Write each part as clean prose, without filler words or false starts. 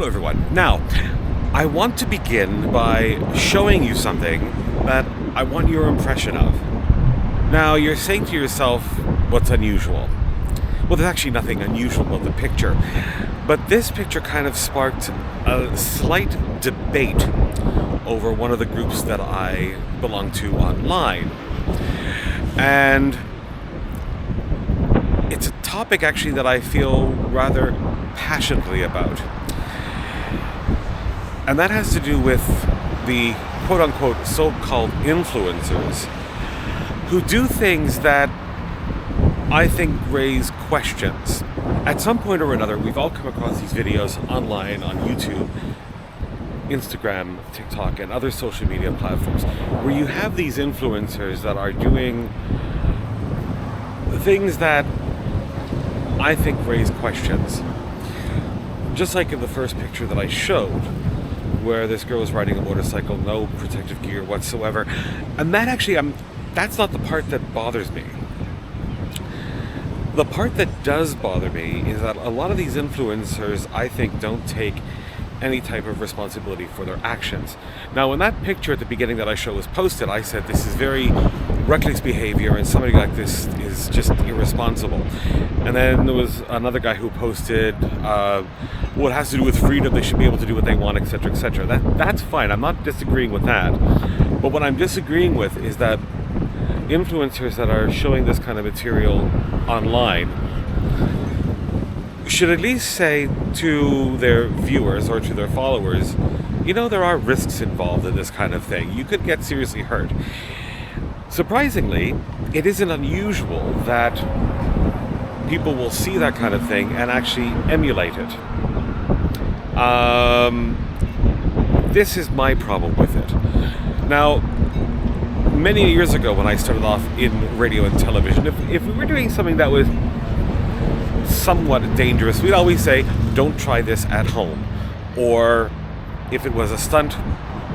Hello everyone. Now, I want to begin by showing you something that I want your impression of. Now, you're saying to yourself, what's unusual? Well, there's actually nothing unusual about the picture, but this picture kind of sparked a slight debate over one of the groups that I belong to online. And it's a topic actually that I feel rather passionately about. And that has to do with the quote-unquote so-called influencers who do things that I think raise questions. At some point or another, we've all come across these videos online on YouTube, Instagram, TikTok, and other social media platforms where you have these influencers that are doing things that I think raise questions. Just like in the first picture that I showed, where this girl was riding a motorcycle, no protective gear whatsoever. And that actually, that's not the part that bothers me. The part that does bother me is that a lot of these influencers, I think, don't take any type of responsibility for their actions. Now, when that picture at the beginning that I showed was posted, I said this is very reckless behavior and somebody like this is just irresponsible. And then there was another guy who posted, well, it has to do with freedom, they should be able to do what they want, etc., etc. That's fine, I'm not disagreeing with that. But what I'm disagreeing with is that influencers that are showing this kind of material online should at least say to their viewers or to their followers, you know, there are risks involved in this kind of thing. You could get seriously hurt. Surprisingly, it isn't unusual that people will see that kind of thing and actually emulate it. This is my problem with it. Now, many years ago when I started off in radio and television, if we were doing something that was somewhat dangerous, we'd always say, don't try this at home. Or if it was a stunt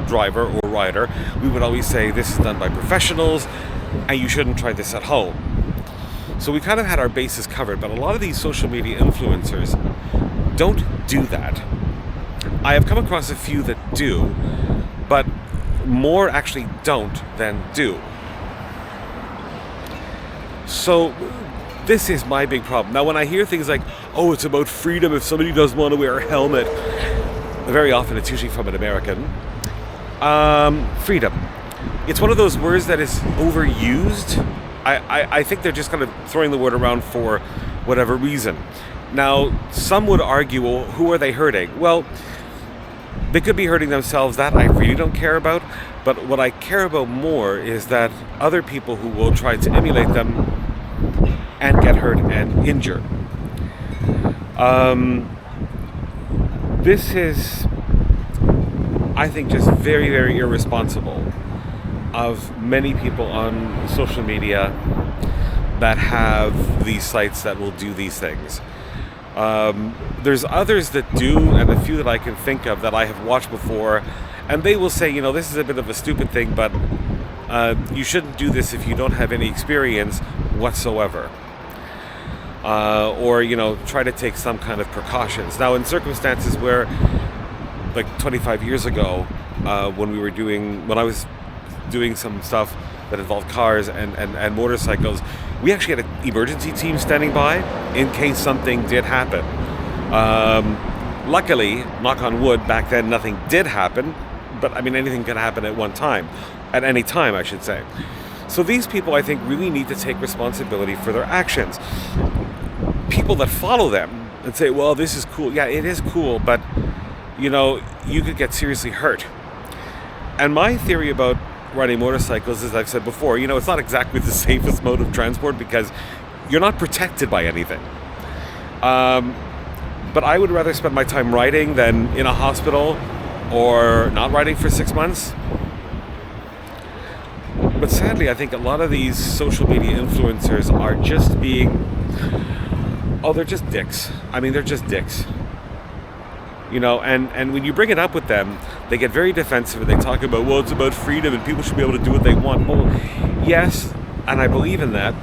driver or rider, we would always say, this is done by professionals and you shouldn't try this at home. So we kind of had our bases covered, but a lot of these social media influencers don't do that. I have come across a few that do, but more actually don't than do. So this is my big problem. Now, when I hear things like, oh, it's about freedom if somebody doesn't want to wear a helmet, very often it's usually from an American. Freedom. It's one of those words that is overused. I think they're just kind of throwing the word around for whatever reason. Now, some would argue, well, who are they hurting? Well, they could be hurting themselves. That I really don't care about. But what I care about more is that other people who will try to emulate them and get hurt and injured. This is, I think, just very, very irresponsible of many people on social media that have these sites that will do these things. There's others that do, and a few that I can think of that I have watched before, and they will say, you know, this is a bit of a stupid thing, but you shouldn't do this if you don't have any experience whatsoever. Or, you know, try to take some kind of precautions. Now, in circumstances where, like 25 years ago, when I was doing some stuff that involved cars and motorcycles, we actually had an emergency team standing by in case something did happen. Luckily, knock on wood, back then nothing did happen, but I mean anything can happen at any time, I should say. So these people, I think, really need to take responsibility for their actions. People that follow them and say, well, this is cool. Yeah, it is cool, but, you know, you could get seriously hurt. And my theory about riding motorcycles, as I've said before, you know, it's not exactly the safest mode of transport because you're not protected by anything. But I would rather spend my time riding than in a hospital or not riding for 6 months. But sadly, I think a lot of these social media influencers are just they're just dicks. I mean, they're just dicks. You know, and when you bring it up with them, they get very defensive and they talk about, well, it's about freedom and people should be able to do what they want. Well, yes, and I believe in that.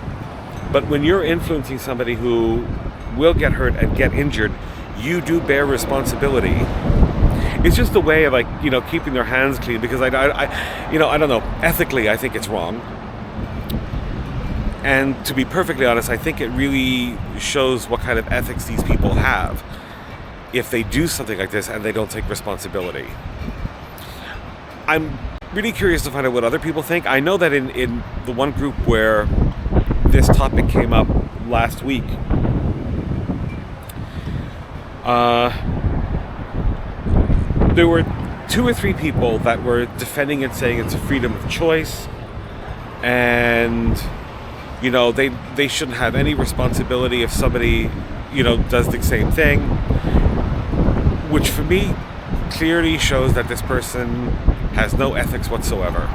But when you're influencing somebody who will get hurt and get injured you do bear responsibility. It's just a way of, like, keeping their hands clean, because I don't know, ethically I think it's wrong. And to be perfectly honest, I think it really shows what kind of ethics these people have if they do something like this and they don't take responsibility. I'm really curious to find out what other people think. I know that in the one group where this topic came up last week, there were 2 or 3 people that were defending it, saying it's a freedom of choice, and they shouldn't have any responsibility if somebody does the same thing, which for me clearly shows that this person has no ethics whatsoever.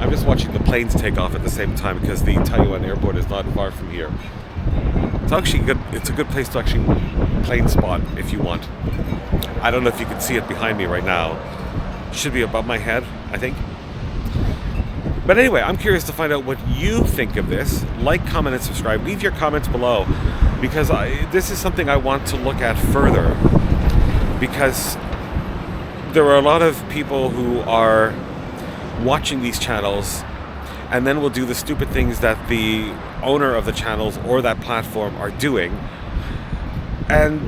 I'm just watching the planes take off at the same time because the Taiwan airport is not far from here. It's actually good. It's a good place to actually plane spot if you want. I don't know if you can see it behind me right now. It should be above my head, I think. But anyway, I'm curious to find out what you think of this. Like, comment, and subscribe. Leave your comments below, because this is something I want to look at further, because there are a lot of people who are watching these channels and then will do the stupid things that the owner of the channels or that platform are doing, and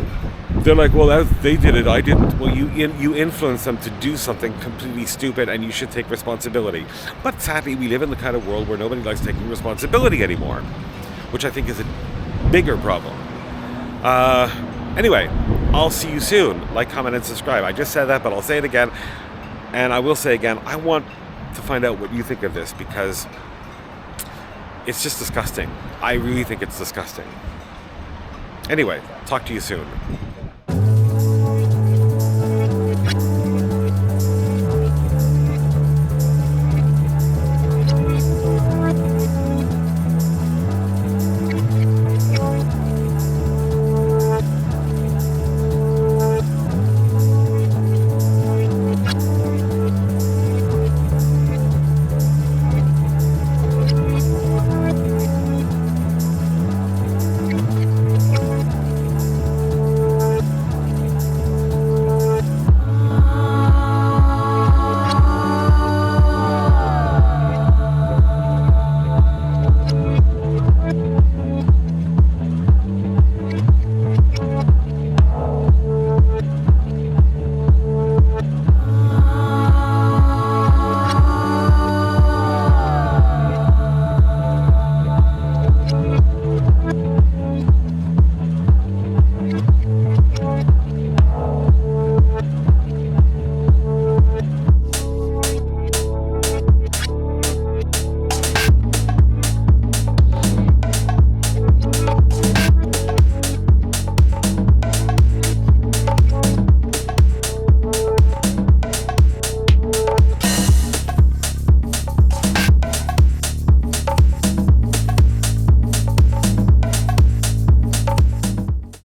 they're like, well, they did it, I didn't. Well, you influence them to do something completely stupid, and you should take responsibility. But sadly, we live in the kind of world where nobody likes taking responsibility anymore, which I think is a bigger problem. Anyway, I'll see you soon. Like, comment, and subscribe. I just said that, but I'll say it again, and I will say again, I want to find out what you think of this, because it's just disgusting. I really think it's disgusting. Anyway, talk to you soon.